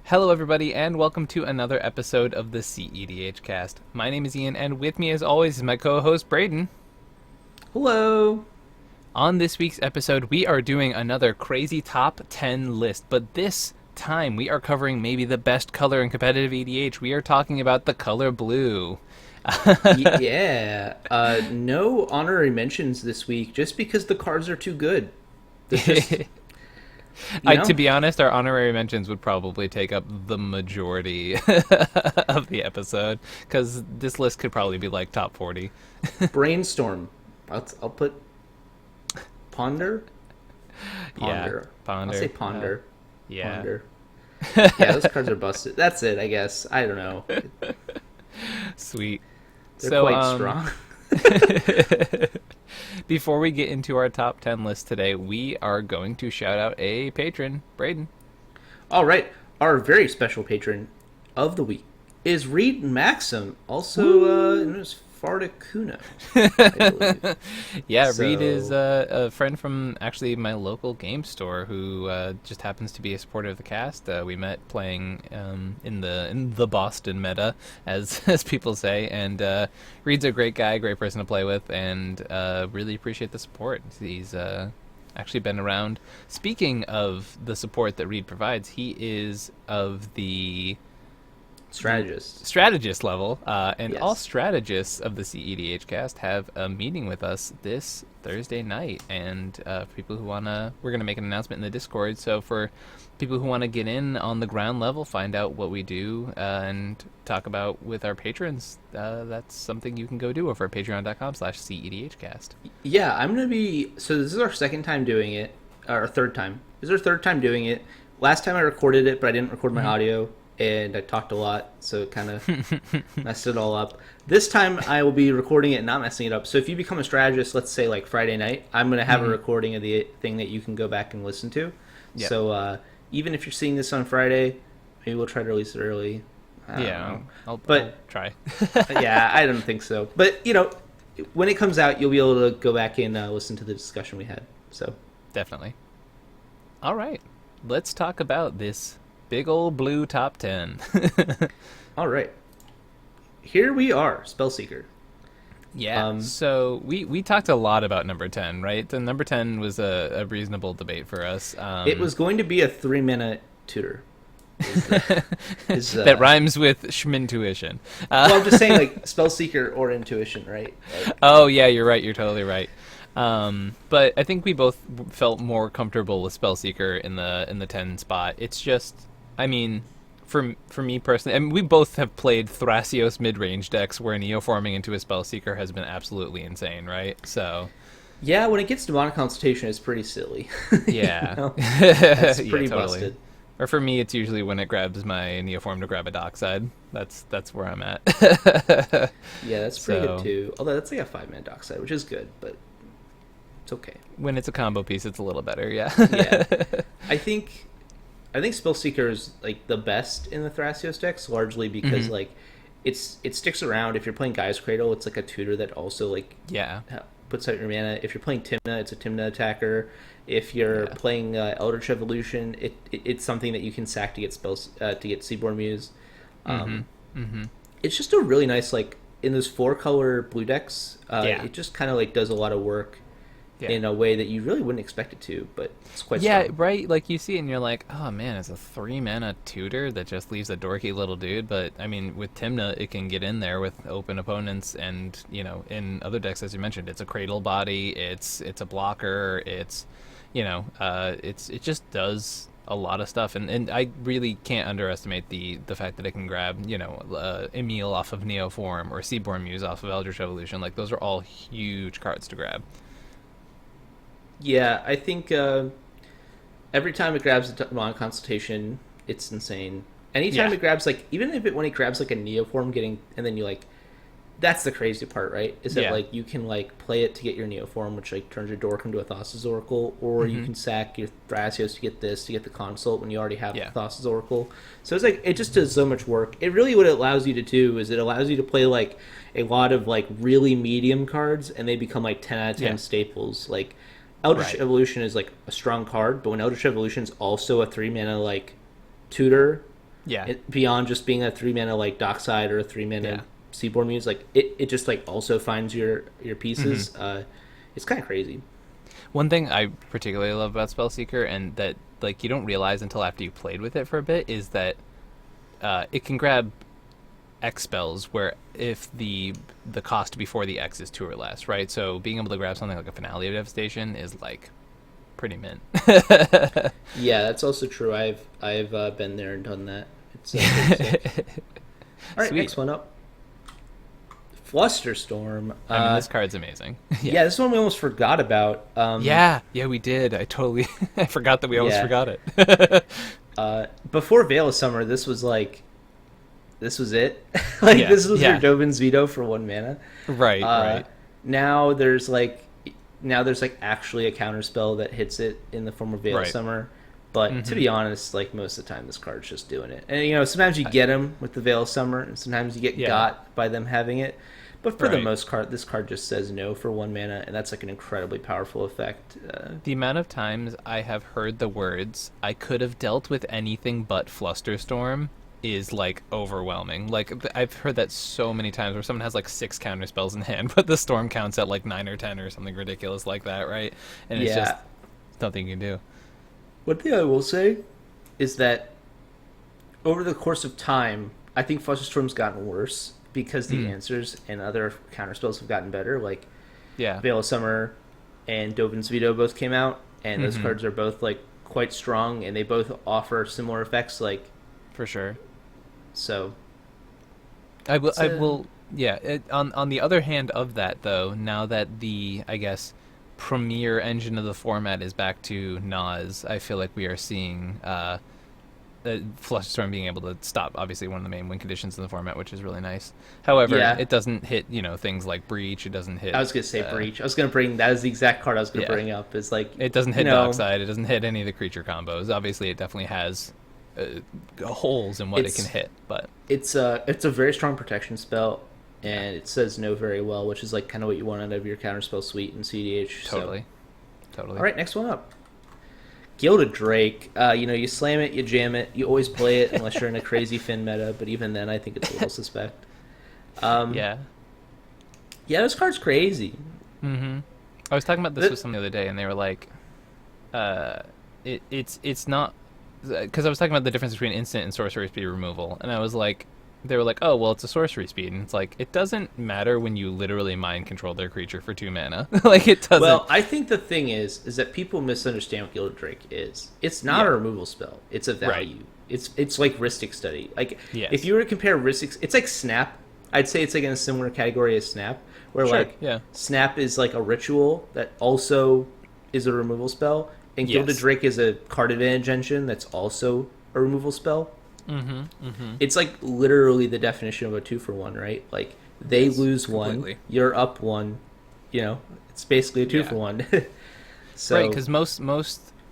Hello, everybody, and welcome to another episode of the cEDH cast. My name is Ian, and with me, as always, is my co-host, Braden. Hello. On this week's episode, we are doing another crazy top 10 list, but this time we are covering maybe the best color in competitive EDH. We are talking about the color blue. Yeah. No honorary mentions this week just because the cards are too good. They're just, To be honest, our honorary mentions would probably take up the majority of the episode, because this list could probably be like top 40. Brainstorm. I'll put Ponder. Yeah, Ponder. I'll say Ponder. Yeah. Ponder. Yeah, those cards are busted. That's it, I guess. I don't know. Sweet. They're quite strong. Before we get into our top 10 list today, we are going to shout out a patron, Braden. All right. Our very special patron of the week is Reed Maxim, also known as Fardakuno, I believe. Yeah, so... Reed is a friend from actually my local game store who just happens to be a supporter of the cast. We met playing in the Boston meta, as people say, and Reed's a great guy, great person to play with, and really appreciate the support. He's actually been around. Speaking of the support that Reed provides, he is of the strategist level, and yes. All strategists of the cEDH cast have a meeting with us this Thursday night, and for people who we're going to make an announcement in the Discord, so for people who want to get in on the ground level, find out what we do, and talk about with our patrons, that's something you can go do over at patreon.com/cEDHcast. Yeah, I'm going to be, so this is our second time doing it, or third time. This is our third time doing it. Last time I recorded it, but I didn't record my audio. And I talked a lot, so it kind of messed it all up. This time, I will be recording it and not messing it up. So if you become a strategist, let's say like Friday night, I'm going to have a recording of the thing that you can go back and listen to. Yep. So even if you're seeing this on Friday, maybe we'll try to release it early. I'll try. Yeah, I don't think so. But, when it comes out, you'll be able to go back and listen to the discussion we had. So definitely. All right. Let's talk about this big old blue top 10. All right. Here we are, Spellseeker. Yeah, so we talked a lot about number 10, right? The number 10 was a reasonable debate for us. It was going to be a 3-mana tutor. That rhymes with Schmintuition. Well, I'm just saying, like, Spellseeker or Intuition, right? Oh, yeah, you're right. You're totally right. But I think we both felt more comfortable with Spellseeker in the 10 spot. It's just... I mean, for me personally, I mean, we both have played Thrasios mid-range decks where neoforming into a Spellseeker has been absolutely insane, right? So, yeah, when it gets to Mana Consultation, it's pretty silly. Yeah, It's pretty totally. busted. Or for me, it's usually when it grabs my neoform to grab a Dockside. That's where I'm at. Yeah, that's pretty good too. Although that's like a 5-man Dockside, which is good, but it's okay. When it's a combo piece, it's a little better. Yeah. Yeah, I think Spellseeker is like the best in the Thrasios decks, largely because like it sticks around. If you're playing Gaia's Cradle, it's like a tutor that also like puts out your mana. If you're playing Tymna, it's a Tymna attacker. If you're playing Eldritch Evolution, it's something that you can sack to get to get Seaborn Muse. It's just a really nice, like, in those 4-color blue decks. It just kind of like does a lot of work. Yeah. In a way that you really wouldn't expect it to, but it's quite strong. Yeah, right? Like, you see it and you're like, oh man, it's a 3-mana tutor that just leaves a dorky little dude, but, I mean, with Tymna, it can get in there with open opponents, and, in other decks, as you mentioned, it's a Cradle Body, it's a blocker, it's, it just does a lot of stuff, and I really can't underestimate the fact that it can grab, Emil off of Neoform, or Seaborn Muse off of Eldritch Evolution. Like, those are all huge cards to grab. Yeah, I think every time it grabs a Mana Consultation, it's insane. Anytime it grabs, like, even when it grabs, like, a Neoform and then you, like, that's the crazy part, right? Is that, like, you can, like, play it to get your Neoform, which, like, turns your Dork into a Thassa's Oracle, or you can sack your Thrasios to get the Consult when you already have Thassa's Oracle. So it's, like, it just does so much work. It really, what it allows you to do is it allows you to play, like, a lot of, like, really medium cards, and they become, like, 10 out of 10 staples. Like, Eldritch Evolution is, like, a strong card, but when Eldritch Evolution is also a 3-mana, like, tutor, Yeah. Beyond just being a 3-mana like Dockside or a 3-mana Seaboard Muse, like it just like also finds your pieces. It's kind of crazy. One thing I particularly love about Spellseeker, and that like you don't realize until after you played with it for a bit, is that it can grab X spells where if the cost before the X is 2 or less, right? So being able to grab something like a Finale of Devastation is like pretty mint. Yeah, that's also true. I've been there and done that. It's pretty sick. All right, Sweet. next one up. Fluster Storm. I mean, this card's amazing. Yeah, this one we almost forgot about. Yeah, we did. I totally I forgot that we almost forgot it. Before Veil of Summer, this was it. This was your Dovin's Veto for 1 mana. Right. Now there's actually a counterspell that hits it in the form of Veil of Summer. But to be honest, like most of the time, this card's just doing it. And sometimes you get them with the Veil of Summer, and sometimes you get got by them having it. But for the most part, this card just says no for 1 mana, and that's like an incredibly powerful effect. The amount of times I have heard the words "I could have dealt with anything but Fluster Storm" is like overwhelming. Like I've heard that so many times where someone has like 6 counter spells in hand, but the storm counts at like 9 or 10 or something ridiculous like that, right? And it's just nothing you can do. One thing I will say is that over the course of time, I think Fluster Storm's gotten worse because the answers and other counterspells have gotten better. Like Veil of Summer and Dovin's Veto both came out, and those cards are both like quite strong, and they both offer similar effects. Like for sure. So I will. Yeah. On the other hand of that, though, now that the premier engine of the format is back to Nas, I feel like we are seeing Fluster Storm being able to stop, obviously, one of the main win conditions in the format, which is really nice. However, it doesn't hit, things like Breach. It doesn't hit... I was going to say Breach. I was going to bring... That is the exact card I was going to bring up. Is like... It doesn't hit Dockside. It doesn't hit any of the creature combos. Obviously, it definitely has holes in what it can hit, but... It's a very strong protection spell, and it says no very well, which is like kind of what you want out of your counterspell suite in cEDH. Totally. All right, next one up. Gilda Drake. You slam it, you jam it, you always play it unless you're in a crazy Finn meta, but even then I think it's a little suspect. Yeah, this card's crazy. I was talking about this with someone the other day, and they were like, it's not... Because I was talking about the difference between instant and sorcery speed removal, and I was like, they were like, oh, well, it's a sorcery speed. And it's like, it doesn't matter when you literally mind control their creature for 2 mana. Like, it doesn't. Well, I think the thing is that people misunderstand what Gilda Drake is. It's not a removal spell. It's a value. Right. It's like Rhystic Study. Like, if you were to compare Rhystic... It's like Snap. I'd say it's like in a similar category as Snap, where Snap is like a ritual that also is a removal spell, and Gilda Drake is a card advantage engine that's also a removal spell. It's like literally the definition of a 2-for-1, right? Like they lose one, you're up one. It's basically a 2-for-1. So, right, because most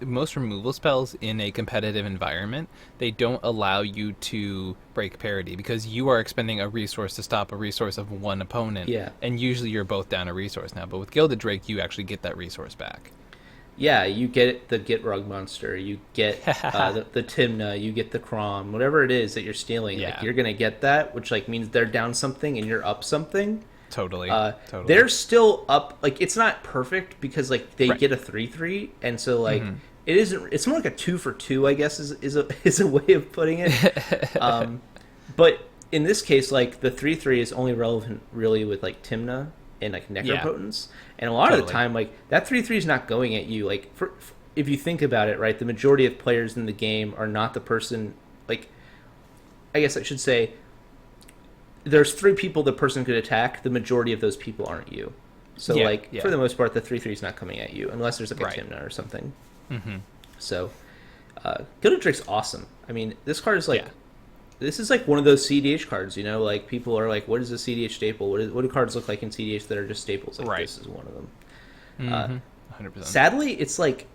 removal spells in a competitive environment, they don't allow you to break parity because you are expending a resource to stop a resource of one opponent. Yeah, and usually you're both down a resource now. But with Gilda Drake, you actually get that resource back. Yeah, you get the Get Rug Monster, you get the Timna, you get the Crom, whatever it is that you're stealing. Like, you're going to get that, which like means they're down something and you're up something. Totally. They're still up. Like, it's not perfect because like they get a 3/3, and so like it isn't. It's more like a 2-for-2, I guess, is a way of putting it. But in this case, like the 3/3 is only relevant really with like Timna and like Necropotence. And a lot of the time, like, that 3/3 is not going at you. Like, if you think about it, right, the majority of players in the game are not the person, like, I guess I should say, there's 3 people the person could attack. The majority of those people aren't you. So, for the most part, the 3/3 is not coming at you, unless there's, like, a Timna or something. So, Gilda Drake's awesome. I mean, this card is, like... This is like one of those cEDH cards, like people are like, what is a cEDH staple? What do cards look like in cEDH that are just staples? Like this is one of them. 100%. Sadly, it's like,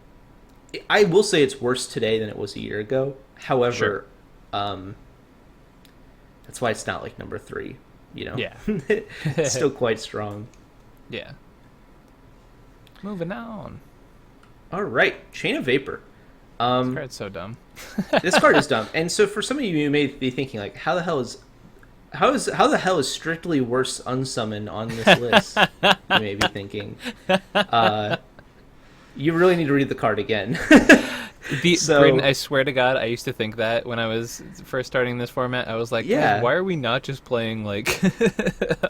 I will say it's worse today than it was a year ago. However, that's why it's not like number 3, Yeah. It's still quite strong. Yeah. Moving on. All right. Chain of Vapor. This card's so dumb. This card is dumb, and so for some of you may be thinking like, how the hell is strictly worse unsummon on this list? You may be thinking. You really need to read the card again. Braden, I swear to God, I used to think that when I was first starting this format. I was like, yeah, why are we not just playing like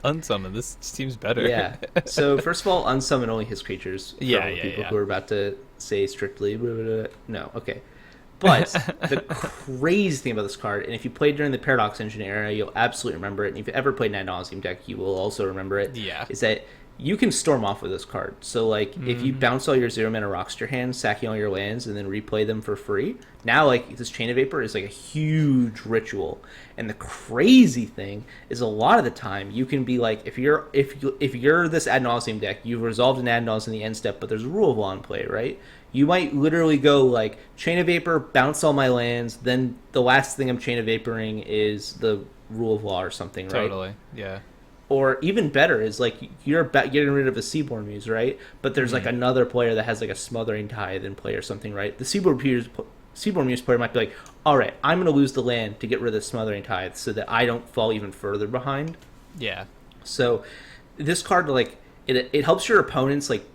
unsummon? This seems better. Yeah. So first of all, unsummon only his creatures. For people who are about to say strictly, blah, blah, blah. No, okay. But the crazy thing about this card, and if you played during the Paradox Engine era, you'll absolutely remember it. And if you ever played an Ad Nauseam deck, you will also remember it. Yeah. Is that you can storm off with this card. So, like, if you bounce all your 0-mana rocks to your hand, sacking all your lands, and then replay them for free, now, like, this Chain of Vapor is, like, a huge ritual. And the crazy thing is a lot of the time, you can be, like, if you're this Ad Nauseam deck, you've resolved an Ad Nauseam in the end step, but there's a Rule of Law in play, right? You might literally go, like, Chain of Vapor, bounce all my lands, then the last thing I'm Chain of Vaporing is the Rule of Law or something, right? Totally, yeah. Or even better is, like, you're getting rid of a Seaborn Muse, right? But there's, like, another player that has, like, a Smothering Tithe in play or something, right? The Seaborn Muse player might be like, all right, I'm going to lose the land to get rid of the Smothering Tithe so that I don't fall even further behind. Yeah. So this card, like, it helps your opponents, like,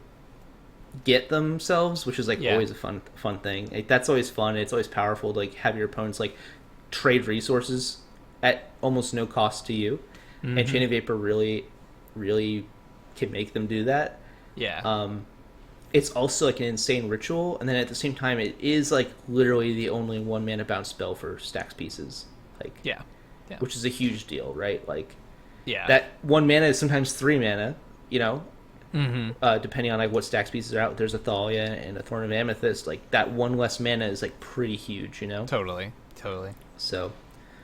get themselves, which is, like, always a fun thing. Like, that's always fun. It's always powerful to, like, have your opponents, like, trade resources at almost no cost to you. And Chain of Vapor really, really can make them do that. Yeah. It's also like an insane ritual, and then at the same time, it is like literally the only 1-mana bounce spell for stacks pieces. Like, yeah. Which is a huge deal, right? Like, that 1 mana is sometimes 3 mana. You know, depending on like what stacks pieces are out. There's a Thalia and a Thorn of Amethyst. Like that 1 less mana is like pretty huge. You know. Totally. So.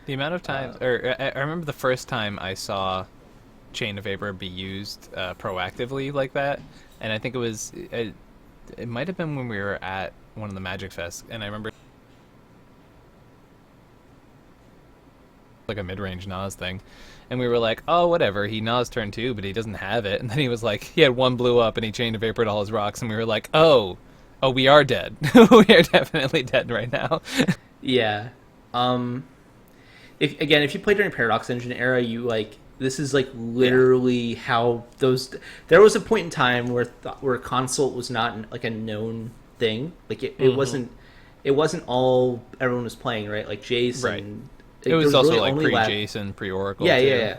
The amount of times, I remember the first time I saw Chain of Vapor be used proactively like that, and I think it might have been when we were at one of the Magic Fests, and I remember like a mid-range Nas thing, and we were like, oh, whatever, he Nas turn 2, but he doesn't have it, and then he was like, he had 1 blue up, and he Chain of Vapored all his rocks, and we were like, oh, we are dead. We are definitely dead right now. Yeah. If you played during Paradox Engine era, you like this is like literally how those. There was a point in time where consult was not like a known thing. Like it wasn't all everyone was playing, right? Like Jason. Right. It was also really like pre-Jason, pre-Oracle. Yeah.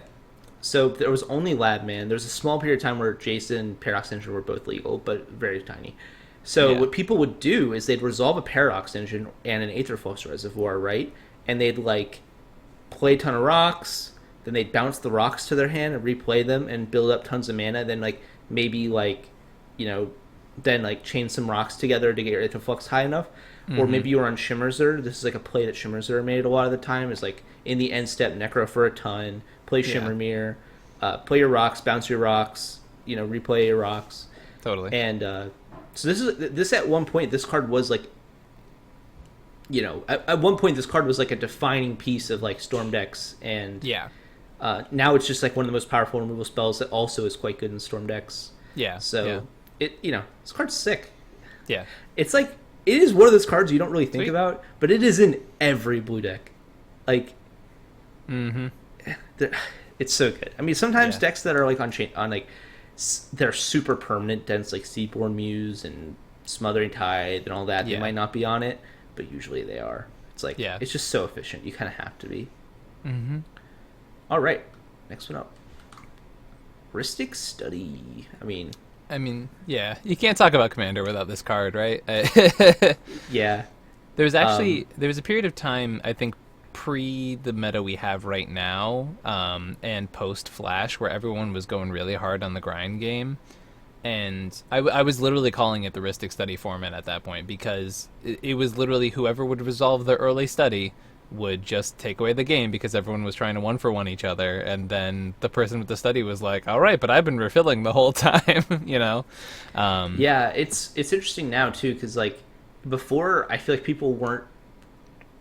So there was only Lab Man. There was a small period of time where Jason and Paradox Engine were both legal, but very tiny. So what people would do is they'd resolve a Paradox Engine and an Aetherflux Reservoir, right? And they'd like play a ton of rocks, then they'd bounce the rocks to their hand and replay them and build up tons of mana, then like maybe like, you know, then like chain some rocks together to get your Aetherflux high enough. Or maybe you were on Shimmerzer. This is like a play that Shimmerzer made a lot of the time, is like in the end step Necro for a ton, play Shimmermere, play your rocks, bounce your rocks, you know, replay your rocks. Totally. And so this at one point, this card was like, you know, at one point this card was like a defining piece of like Storm decks, and now it's just like one of the most powerful removal spells that also is quite good in Storm decks. It, you know, this card's sick. It's like, it is one of those cards you don't really think about, but it is in every blue deck. Like, it's so good. I mean, sometimes decks that are like on like they're super permanent, dense, like Seaborn Muse and Smothering Tithe and all that, they might not be on it, but usually they are. It's like, it's just so efficient. You kind of have to be. All right, next one up. Heuristic Study. I mean, yeah, you can't talk about Commander without this card, right? Yeah. There was a period of time, I think, pre the meta we have right now, and post Flash, where everyone was going really hard on the grind game. And I was literally calling it the Heuristic Study format at that point, because it was literally whoever would resolve the early study would just take away the game, because everyone was trying to 1-for-1 each other, and then the person with the study was like, all right, but I've been refilling the whole time. You know. Yeah, it's interesting now too, because like before, I feel like people weren't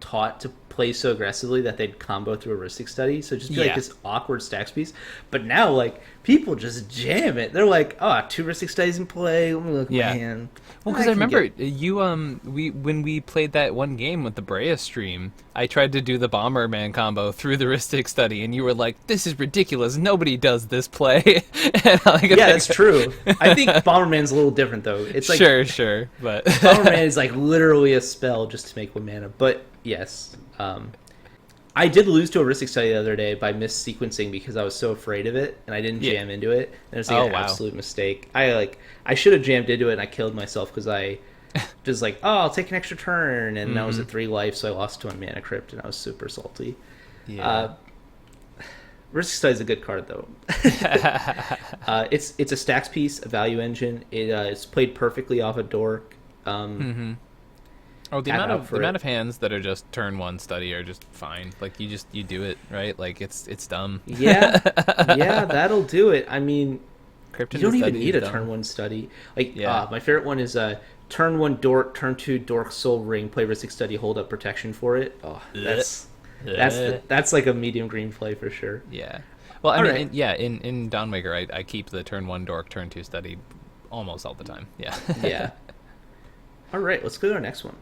taught to play so aggressively that they'd combo through a Ristic Study, so just be like this awkward stacks piece. But now, like, people just jam it. They're like, oh, 2 Ristic Studies in play. Let me look at my hand. Well, because I remember you when we played that one game with the Brea stream, I tried to do the Bomberman combo through the Ristic Study, and you were like, "This is ridiculous. Nobody does this play." And that's true. I think Bomberman's a little different though. It's like sure, but Bomberman is like literally a spell just to make 1 mana. But yes, I did lose to a Ristic Study the other day by missequencing because I was so afraid of it and I didn't jam into it. And it was like an absolute mistake. I should have jammed into it and I killed myself because I just like, oh, I'll take an extra turn, and I was at 3 life, so I lost to 1 mana crypt and I was super salty. Ristic Study is a good card though. It's a stacks piece, a value engine. It's played perfectly off a dork. Oh, the amount of hands that are just turn 1 study are just fine. Like you do it, right? Like it's dumb. Yeah, that'll do it. I mean, Krypton you don't even need a turn 1 study. Like my favorite one is turn 1 dork, turn 2 dork soul ring, play Ristic Study, hold up protection for it. Oh, that's like a medium green play for sure. Yeah. Well, I mean, in Dawnmaker, I keep the turn 1 dork, turn 2 study almost all the time. Yeah. Yeah. All right, let's go to our next one.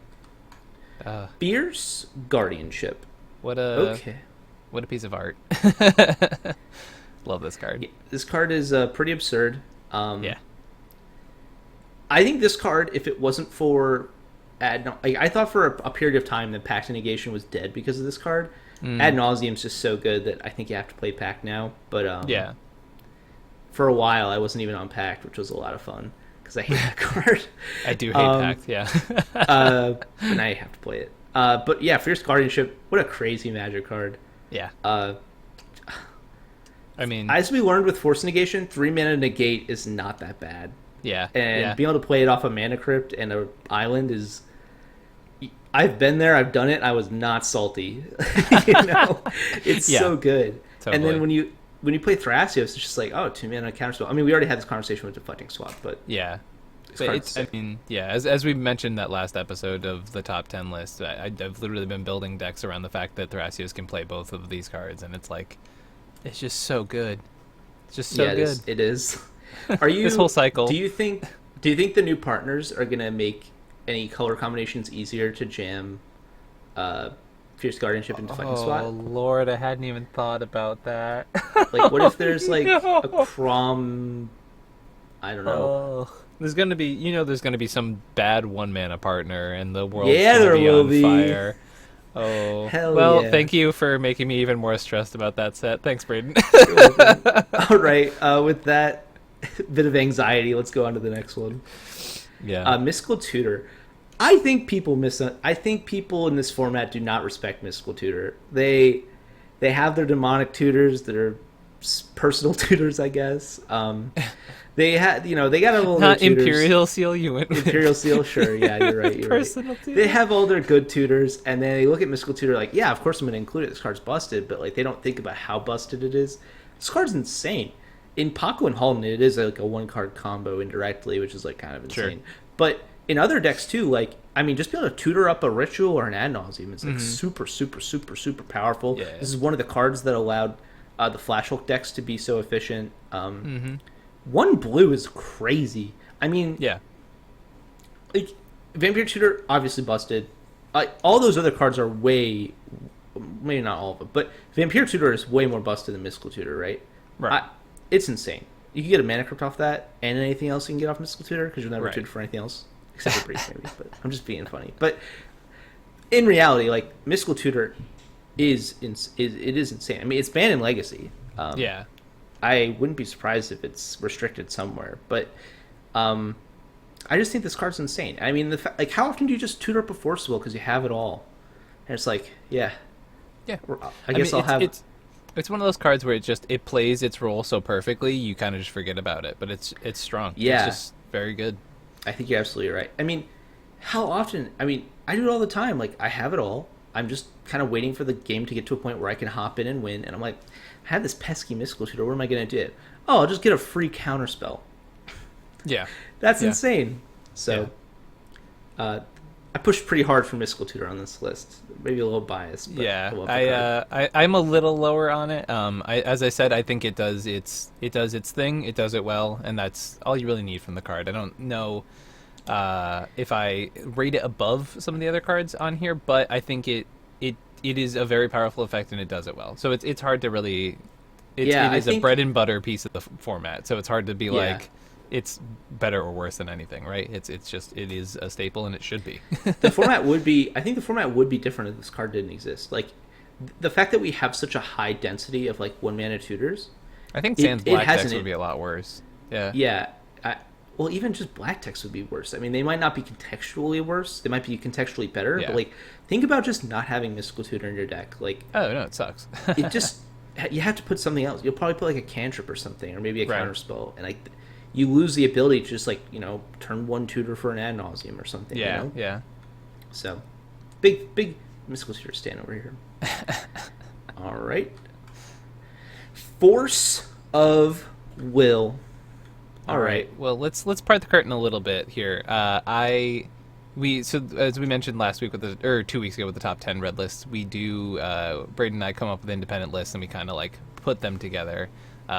Fierce Guardianship. What a piece of art. Love this card. Yeah, this card is pretty absurd. I think this card, if it wasn't for I thought for a period of time that Pact Negation was dead because of this card. Ad Nauseam is just so good that I think you have to play Pact now. But for a while I wasn't even on Pact, which was a lot of fun because I hate that card. I do hate Pact, yeah. But now you have to play it. But yeah, Fierce Guardianship, what a crazy Magic card. Yeah. I mean, as we learned with Force Negation, 3 mana negate is not that bad. Yeah. And being able to play it off a Mana Crypt and an island is... I've been there, I've done it, I was not salty. It's so good. Totally. And then when you play Thrasios, it's just like, oh, 2 mana counterspell. I mean, we already had this conversation with Deflecting Swap, but... Yeah. As we mentioned that last episode of the top 10 list, I've literally been building decks around the fact that Thrasios can play both of these cards, and it's like, it's just so good. It's just so good. It is. Are you this whole cycle? Do you think the new partners are gonna make any color combinations easier to jam Fierce Guardianship and Deflecting Swap? Oh Lord, I hadn't even thought about that. Like, what if there's like a Crom? I don't know. There's gonna be some bad 1 mana partner, and the world's gonna be on fire. Oh, hell well, yeah. Thank you for making me even more stressed about that set. Thanks, Braden. All right, with that bit of anxiety, let's go on to the next one. Yeah. Mystical Tutor. I think people in this format do not respect Mystical Tutor. They have their demonic tutors that are personal tutors, I guess. They had, they got all their tutors. Imperial Seal, you went with. Imperial Seal, sure, yeah, you're right. Personal tutor. They have all their good tutors, and then they look at Mystical Tutor like, yeah, of course I'm going to include it. This card's busted, but like they don't think about how busted it is. This card's insane. In Paco and Halton, it is like a 1-card combo indirectly, which is like kind of insane. Sure. But in other decks too, like, I mean, just being able to tutor up a Ritual or an Ad Nauseam is like super, super, super, super powerful. Yeah. This is one of the cards that allowed the Flash Hulk decks to be so efficient. 1 blue is crazy. I mean, like Vampire Tutor obviously busted. All those other cards are maybe not all of them, but Vampire Tutor is way more busted than Mystical Tutor, right? Right. It's insane. You can get a Mana Crypt off that, and anything else you can get off Mystical Tutor because you'll never tutor for anything else except for Priest, maybe. But I'm just being funny. But in reality, like Mystical Tutor is insane. I mean, it's banned in Legacy. I wouldn't be surprised if it's restricted somewhere, but I just think this card's insane. I mean, like, how often do you just tutor up a Forcible because you have it all? And it's like, I guess I'll have. It's one of those cards where it plays its role so perfectly, you kind of just forget about it. But it's strong. Yeah, it's just very good. I think you're absolutely right. I mean, how often? I mean, I do it all the time. Like, I have it all. I'm just kind of waiting for the game to get to a point where I can hop in and win. And I'm like, I have this pesky Mystical Tutor. What am I going to do? Oh, I'll just get a free counterspell. Yeah. That's insane. So, I pushed pretty hard for Mystical Tutor on this list. Maybe a little biased, but Yeah, I love the card. I'm a little lower on it. As I said, I think it does its thing. It does it well, and that's all you really need from the card. I don't know if I rate it above some of the other cards on here, but I think it is a very powerful effect, and it does it well. So it's hard to really. It is a bread and butter piece of the format, so it's hard to be like it's better or worse than anything, right? It's just it is a staple, and it should be. The format would be. I think the format would be different if this card didn't exist. Like the fact that we have such a high density of like 1-mana tutors. I think Sans Black decks would be a lot worse. Yeah. Yeah. Well, even just black decks would be worse. I mean, they might not be contextually worse. They might be contextually better. Yeah. But like, think about just not having Mystical Tutor in your deck. Like, oh no, it sucks. it just you have to put something else. You'll probably put like a cantrip or something, or maybe a counter spell, and like you lose the ability to just like turn one tutor for an ad nauseum or something. Yeah, yeah. So, big Mystical Tutor stand over here. All right, Force of Will. All right. Well, let's part the curtain a little bit here. So as we mentioned last week 2 weeks ago with the top 10 red lists, we do Braden and I come up with independent lists and we kind of like put them together.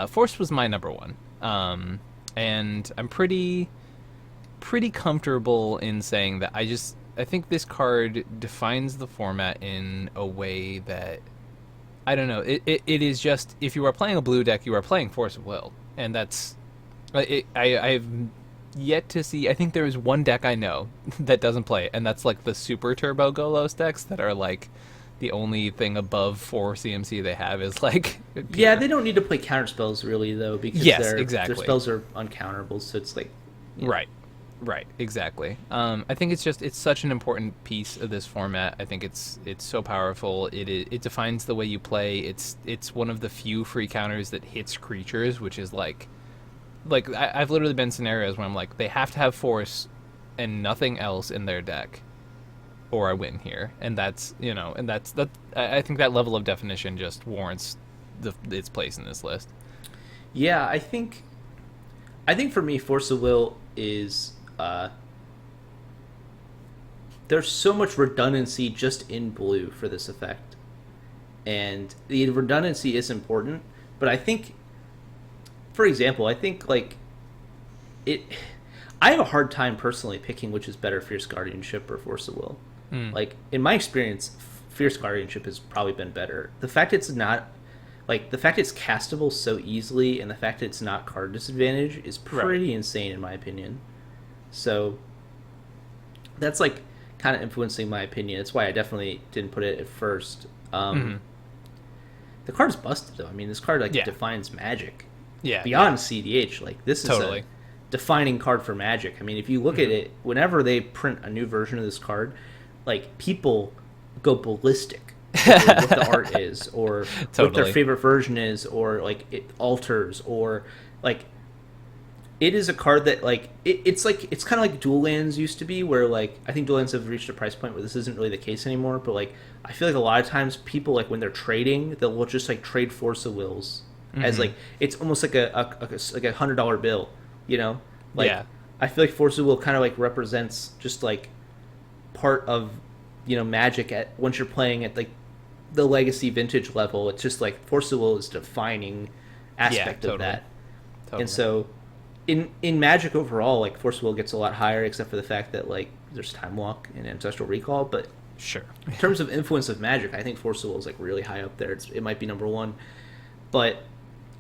Force was my number one, and I'm pretty comfortable in saying that I think this card defines the format in a way that I don't know. It is just if you are playing a blue deck, you are playing Force of Will, and that's. I've yet to see. I think there is one deck I know that doesn't play it, and that's like the Super Turbo Golos decks that are like the only thing above 4 CMC they have is like. Yeah, they don't need to play counter spells really though, because their spells are uncounterable. So it's like right, exactly. I think it's such an important piece of this format. I think it's so powerful. It defines the way you play. It's one of the few free counters that hits creatures, which is like I've literally been in scenarios where I'm like, they have to have force and nothing else in their deck, or I win here. And that's that. I think that level of definition just warrants its place in this list. Yeah, I think for me, Force of Will is there's so much redundancy just in blue for this effect, and the redundancy is important. But I think. For example, I think like I have a hard time personally picking which is better, Fierce Guardianship or Force of Will. Like in my experience, Fierce Guardianship has probably been better. The fact it's castable so easily, and the fact that it's not card disadvantage is pretty insane in my opinion. So that's like kind of influencing my opinion. That's why I definitely didn't put it at first. The card's busted though. I mean, this card defines Magic. Yeah, beyond cEDH, like this is a defining card for Magic. I mean, if you look at it, whenever they print a new version of this card, like people go ballistic over what the art is, or what their favorite version is, or like it alters, or like it is a card that like it's kind of like Dual Lands used to be, where like I think Dual Lands have reached a price point where this isn't really the case anymore. But like I feel like a lot of times people like when they're trading, they'll just like trade Force of Wills. As like it's almost like a $100 bill, Like I feel like Force of Will kind of like represents just like part of Magic at once you're playing at like the Legacy Vintage level. It's just like Force of Will is defining aspect of that. And so in Magic overall, like Force of Will gets a lot higher, except for the fact that like there's Time Walk and Ancestral Recall. But sure, in terms of influence of Magic, I think Force of Will is like really high up there. It might be number one, but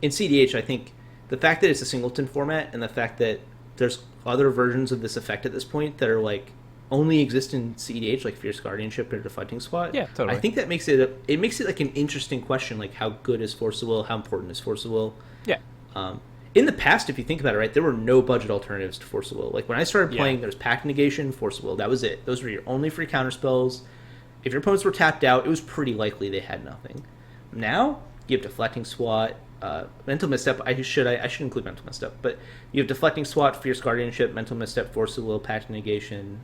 in cEDH, I think the fact that it's a singleton format and the fact that there's other versions of this effect at this point that are like only exist in cEDH, like Fierce Guardianship or Deflecting Squat. Yeah, totally. I think that makes it like an interesting question, like how good is Force of Will? How important is Force of Will? Yeah. In the past, if you think about it, right, there were no budget alternatives to Force of Will. Like when I started playing, there was Pact Negation, Force of Will. That was it. Those were your only free counter spells. If your opponents were tapped out, it was pretty likely they had nothing. Now you have Deflecting Swat. Mental Misstep, I should include Mental Misstep, but you have Deflecting Swat, Fierce Guardianship, Mental Misstep, Force of Will, Pact Negation,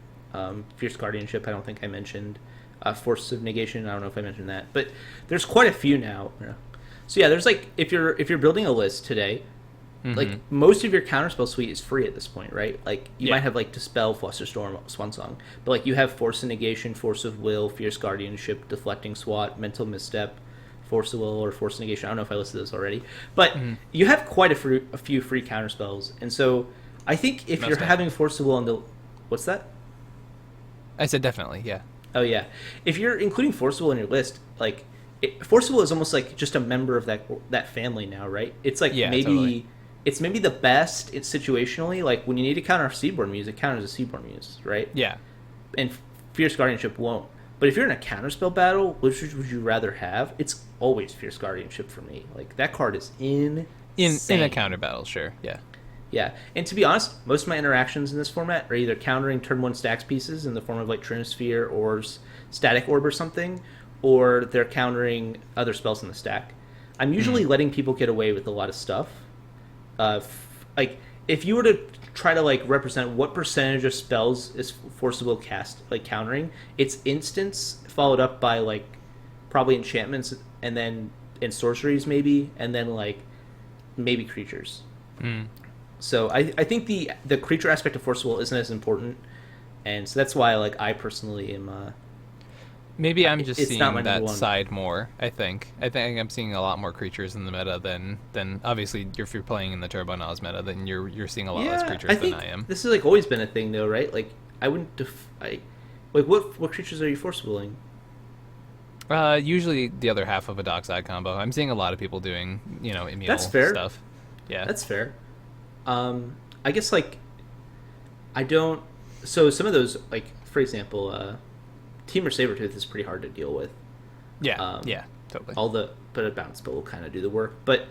Fierce Guardianship, I don't think I mentioned, Force of Negation, I don't know if I mentioned that, but there's quite a few now. So yeah, there's like, if you're building a list today, like most of your counterspell suite is free at this point, right? Like you might have like Dispel, Fluster Storm, Swan Song, but like you have Force of Negation, Force of Will, Fierce Guardianship, Deflecting Swat, Mental Misstep, Force of Will, or Force of Negation. I don't know if I listed those already, but you have quite a few free counterspells, and so I think if you're having Force of Will on the, what's that? I said definitely, yeah. Oh yeah, if you're including Force of Will in your list, like Force of Will is almost like just a member of that family now, right? It's like maybe it's maybe the best. It's situationally like when you need to counter Seaborn Muse, it counters a Seaborn Muse, right? Yeah, and Fierce Guardianship won't. But if you're in a counterspell battle, which would you rather have? It's always Fierce Guardianship for me. Like that card is insane. In a counter battle, sure, yeah. Yeah, and to be honest, most of my interactions in this format are either countering turn 1 stacks pieces in the form of like Trinosphere or Static Orb or something, or they're countering other spells in the stack. I'm usually letting people get away with a lot of stuff. Like, if you were to try to like represent what percentage of spells is Force of Will cast, like countering, it's instants followed up by like probably enchantments and sorceries maybe, and then like maybe creatures. So I think the creature aspect of Force of Will isn't as important, and so that's why like I personally am. Maybe I'm just seeing that side more. I think I'm seeing a lot more creatures in the meta than obviously if you're playing in the Turbo Nas meta, then you're seeing a lot less creatures than I am. This has like always been a thing though, right? Like I wouldn't like what creatures are you Force of Willing? Usually the other half of a Dockside combo. I'm seeing a lot of people doing Emil That's fair. Stuff. Yeah, that's fair. I guess like I don't. So some of those, like for example, Temur Sabertooth is pretty hard to deal with. Yeah, yeah, totally. But a bounce spell will kind of do the work. But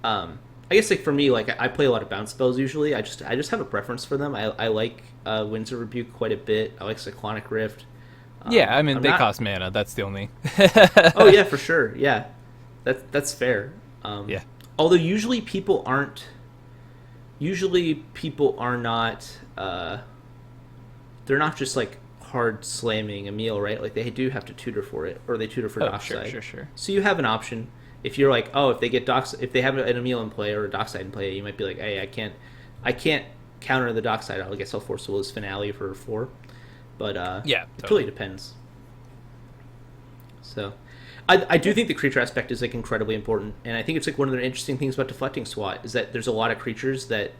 I guess like for me, like I play a lot of bounce spells usually. I just have a preference for them. I like Winds of Rebuke quite a bit. I like Cyclonic Rift. Yeah, I mean they cost mana. That's the only. Oh yeah, for sure. Yeah, that's fair. Yeah. Although usually people are not. They're not just like hard slamming Emil, right? Like they do have to tutor for it, or they tutor for Dockside. Sure. So you have an option. If you're like, if they get if they have an Emil in play or a Dockside in play, you might be like, hey, I can't counter the Dockside. I guess I'll Force Will his Finale for 4. But yeah, it really depends. So I do think the creature aspect is like incredibly important, and I think it's like one of the interesting things about Deflecting Swat is that there's a lot of creatures that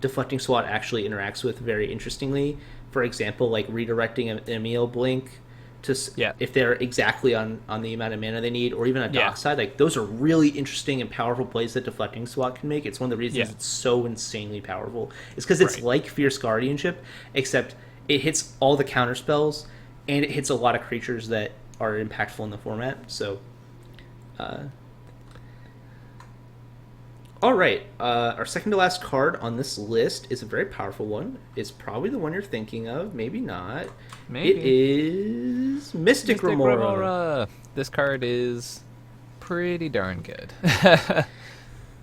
Deflecting Swat actually interacts with very interestingly. For example, like redirecting an Emil Blink to if they're exactly on the amount of mana they need, or even a Dockside. Like those are really interesting and powerful plays that Deflecting Swat can make. It's one of the reasons it's so insanely powerful. It's because it's like Fierce Guardianship, except it hits all the counter spells and it hits a lot of creatures that are impactful in the format. So all right, our second to last card on this list is a very powerful one. It's probably the one you're thinking of, maybe not. Maybe. It is Mystic Remora. This card is pretty darn good.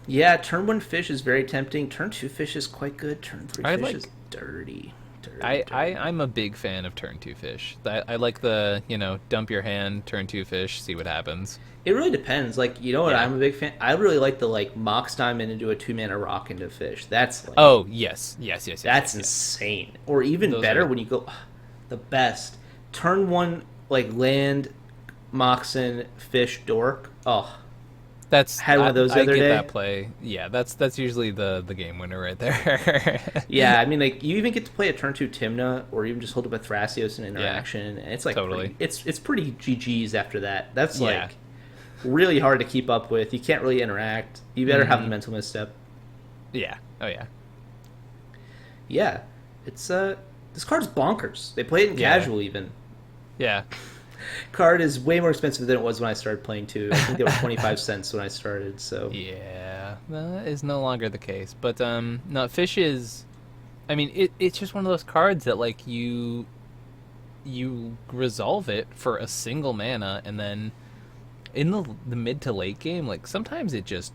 Yeah, turn 1 fish is very tempting. Turn 2 fish is quite good. Turn 3 fish is dirty. I'm a big fan of turn 2 fish. I like the, dump your hand, turn 2 fish, see what happens. It really depends. Like, you know what I'm a big fan? I really like the, like, Mox Diamond into a 2-mana rock into fish. That's, like... Oh, yes. That's insane. Or even better when you go... the best. Turn 1, like, land, Moxen, fish, dork. Oh. Had one of those the other day. I get that play. Yeah, that's usually the game winner right there. Yeah, I mean, like, you even get to play a turn 2 Tymna, or even just hold up a Thrasios in interaction. And it's, like, totally. It's pretty GG's after that. That's, like... really hard to keep up with. You can't really interact. You better have the mental misstep. Yeah. Oh yeah. Yeah. It's this card's bonkers. They play it in casual even. Yeah. Card is way more expensive than it was when I started playing too. I think they were 25 cents when I started, so yeah. That is no longer the case. But no, fish is I mean, it's just one of those cards that like you resolve it for a single mana, and then in the mid to late game, like sometimes it just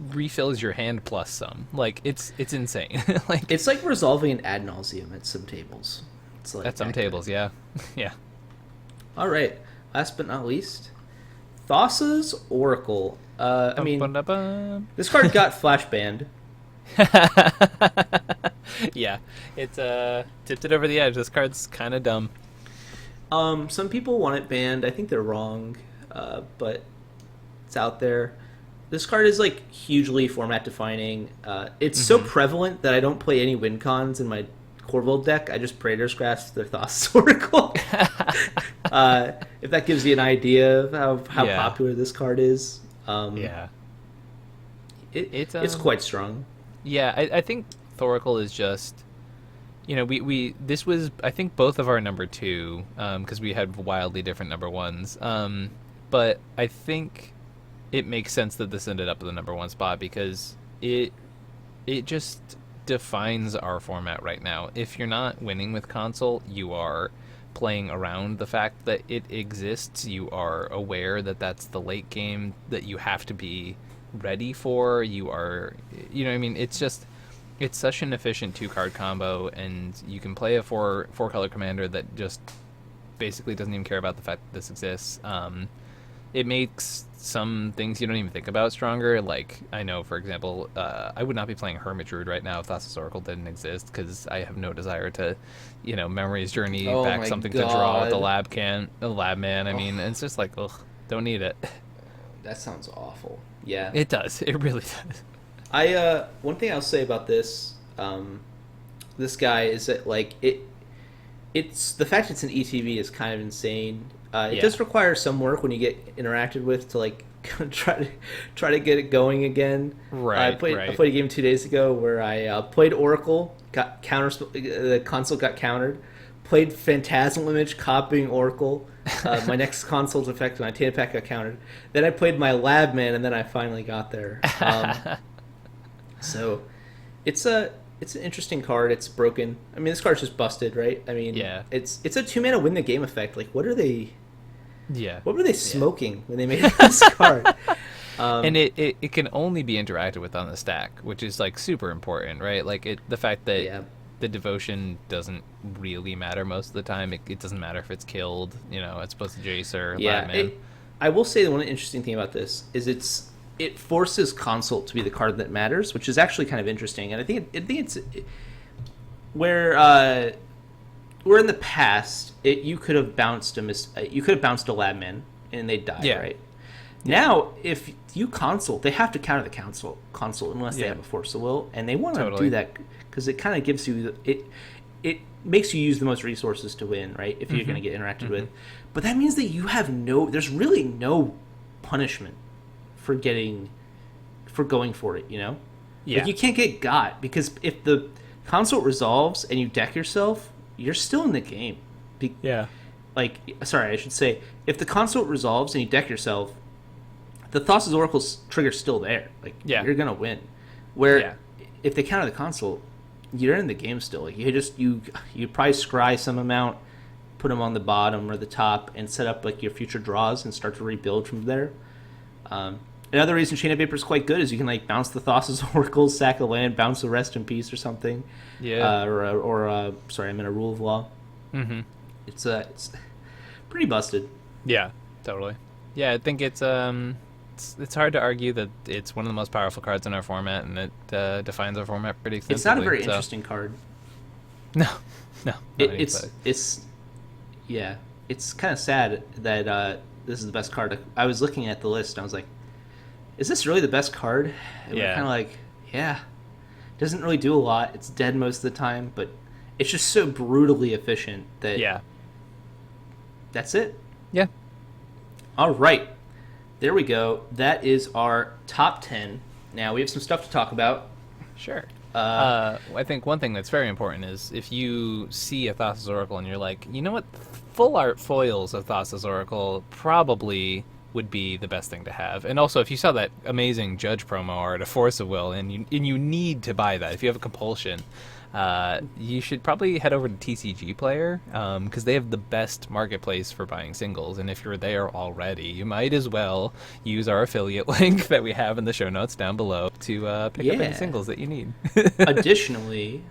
refills your hand plus some. Like it's insane. Like it's like resolving an ad nauseum at some tables. It's like at some tables, yeah. Yeah. All right. Last but not least, Thassa's Oracle. I mean, Bum-ba-da-bum. this card got flash banned. Yeah, it's tipped it over the edge. This card's kind of dumb. Some people want it banned. I think they're wrong, but it's out there. This card is like hugely format defining. It's so prevalent that I don't play any win cons in my Corvold deck. I just Praetor's Grasp their Thassa's Oracle. If that gives you an idea of how popular this card is. It's quite strong. Yeah, I think Thoracle is just, we this was, I think, both of our number 2, because we had wildly different number 1s. But I think it makes sense that this ended up at the number 1 spot because it just defines our format right now. If you're not winning with console, you are playing around the fact that it exists. You are aware that that's the late game that you have to be ready for. You are, it's such an efficient 2-card combo, and you can play a 4-color commander that just basically doesn't even care about the fact that this exists. It makes some things you don't even think about stronger. Like, I know, for example, I would not be playing Hermit Druid right now if Thassa's Oracle didn't exist, because I have no desire to, Memory's Journey back something to draw with the lab man. I mean, it's just like, ugh, don't need it. That sounds awful. Yeah. It does. It really does. One thing I'll say about this guy is that, like, it's the fact it's an ETB is kind of insane. It does require some work when you get interacted with to, like, try to get it going again. Right. I played a game 2 days ago where I played Oracle, got the console got countered, played Phantasmal Image, copying Oracle. My next console's effect, my Tana Pack got countered. Then I played my Lab Man, and then I finally got there. So it's an interesting card. It's broken. I mean, this card's just busted, right? I mean, it's a 2-mana win the game effect. Like, what are they? Yeah. What were they smoking when they made this card? And it can only be interacted with on the stack, which is, like, super important, right? Like, the fact that the devotion doesn't really matter most of the time. It doesn't matter if it's killed. It's supposed to Jace or Ladman. I will say the one interesting thing about this is it forces consult to be the card that matters, which is actually kind of interesting. And I think it's where in the past you could have bounced a Labman and they'd die, right? Now, if you consult, they have to counter the consult unless they have a Force of Will, and they want to do that because it kind of gives you it makes you use the most resources to win, right? If you're going to get interacted with, but that means that you have there's really no punishment for going for it, Like, you can't get got, because if the consult resolves and you deck yourself, you're still in the game. I should say, if the consult resolves and you deck yourself, the Thassa's Oracle's trigger's still there. Like, you're gonna win. Where if they counter the consult, you're in the game still. Like, you probably scry some amount, put them on the bottom or the top, and set up, like, your future draws and start to rebuild from there. Another reason Chain of Vapor is quite good is you can, like, bounce the Thassa's Oracle, sack a land, bounce a Rest in Peace or something. Yeah. Sorry, I'm in a Rule of Law. Mm-hmm. It's pretty busted. Yeah, totally. Yeah, I think it's hard to argue that it's one of the most powerful cards in our format, and it defines our format pretty extensively. It's not a very interesting card. No. It's kind of sad that this is the best card. I was looking at the list and I was like, is this really the best card? And we're kind of like, it doesn't really do a lot. It's dead most of the time, but it's just so brutally efficient that that's it. Yeah. All right. There we go. That is our top 10. Now we have some stuff to talk about. Sure. I think one thing that's very important is if you see a Thassa's Oracle and you're like, you know what, full art foils of Thassa's Oracle probably would be the best thing to have. And also, if you saw that amazing Judge promo art, a Force of Will, and you need to buy that, if you have a compulsion, you should probably head over to TCG Player, because they have the best marketplace for buying singles. And if you're there already, you might as well use our affiliate link that we have in the show notes down below to pick up any singles that you need. Additionally,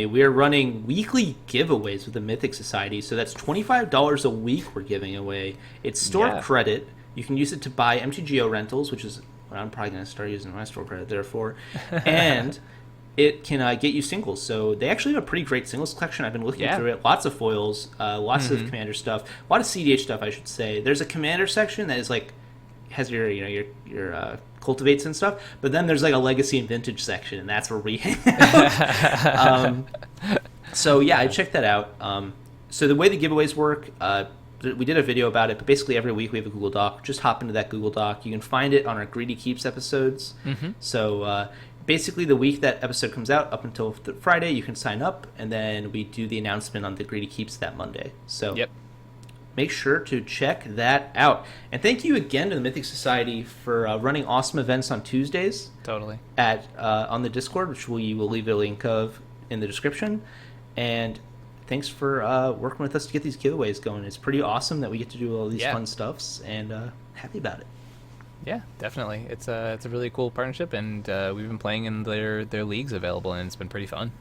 we are running weekly giveaways with the Mythic Society, so that's $25 a week we're giving away. It's store credit. You can use it to buy MTGO rentals, which is what I'm probably going to start using my store credit there for. And it can get you singles. So they actually have a pretty great singles collection. I've been looking through it. Lots of foils, lots of commander stuff, a lot of cEDH stuff, I should say. There's a commander section that is like has your cultivates and stuff, but then there's like a legacy and vintage section, and that's where we hang out. So yeah, I checked that out. So the way the giveaways work, we did a video about it, but basically every week we have a Google Doc. Just hop into that Google Doc. You can find it on our Greedy Keeps episodes. So basically the week that episode comes out up until Friday, you can sign up, and then we do the announcement on the Greedy Keeps that Monday. So make sure to check that out. And thank you again to the Mythic Society for running awesome events on Tuesdays. Totally. At on the Discord, which we will leave a link of in the description. And thanks for working with us to get these giveaways going. It's pretty awesome that we get to do all these fun stuffs, and happy about it. Yeah, definitely. It's a really cool partnership, and we've been playing in their leagues available, and it's been pretty fun.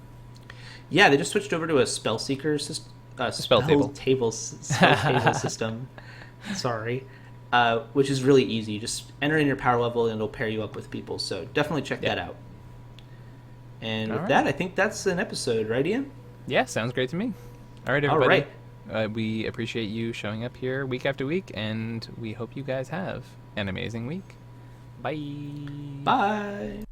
Yeah, they just switched over to a Spellseeker system. Spell table system. Sorry. Which is really easy. You just enter in your power level and it'll pair you up with people. So definitely check that out. And with that, I think that's an episode, right, Ian? Yeah, sounds great to me. All right, everybody. All right. We appreciate you showing up here week after week, and we hope you guys have an amazing week. Bye. Bye.